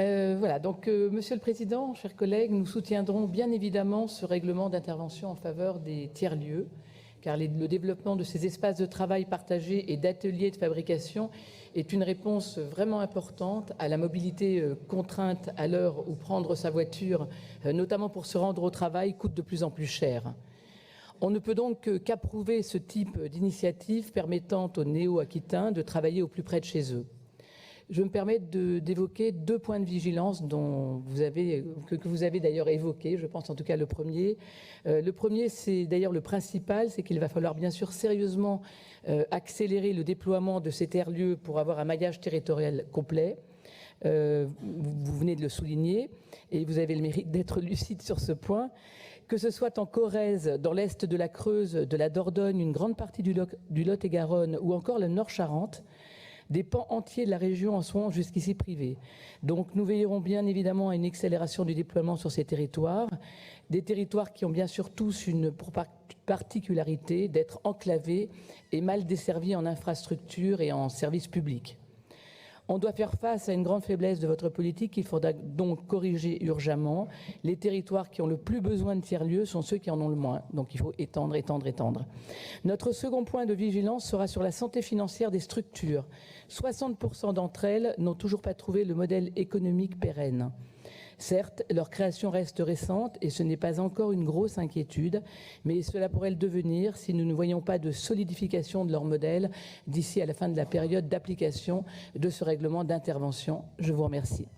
Voilà, donc Monsieur le Président, chers collègues, nous soutiendrons bien évidemment ce règlement d'intervention en faveur des tiers-lieux, car le développement de ces espaces de travail partagés et d'ateliers de fabrication est une réponse vraiment importante à la mobilité contrainte à l'heure où prendre sa voiture, notamment pour se rendre au travail, coûte de plus en plus cher. On ne peut donc qu'approuver ce type d'initiative permettant aux néo-aquitains de travailler au plus près de chez eux. Je me permets d'évoquer deux points de vigilance que vous avez d'ailleurs évoqués, je pense en tout cas le premier. Le premier, c'est d'ailleurs le principal, c'est qu'il va falloir bien sûr sérieusement accélérer le déploiement de ces tiers-lieux pour avoir un maillage territorial complet. Vous venez de le souligner et vous avez le mérite d'être lucide sur ce point. Que ce soit en Corrèze, dans l'est de la Creuse, de la Dordogne, une grande partie du Lot-et-Garonne ou encore le Nord-Charente, des pans entiers de la région en sont jusqu'ici privés. Donc nous veillerons bien évidemment à une accélération du déploiement sur ces territoires, des territoires qui ont bien sûr tous une particularité d'être enclavés et mal desservis en infrastructures et en services publics. On doit faire face à une grande faiblesse de votre politique qu'il faudra donc corriger urgemment. Les territoires qui ont le plus besoin de tiers-lieux sont ceux qui en ont le moins. Donc il faut étendre. Notre second point de vigilance sera sur la santé financière des structures. 60% d'entre elles n'ont toujours pas trouvé le modèle économique pérenne. Certes, leur création reste récente et ce n'est pas encore une grosse inquiétude, mais cela pourrait le devenir si nous ne voyons pas de solidification de leur modèle d'ici à la fin de la période d'application de ce règlement d'intervention. Je vous remercie.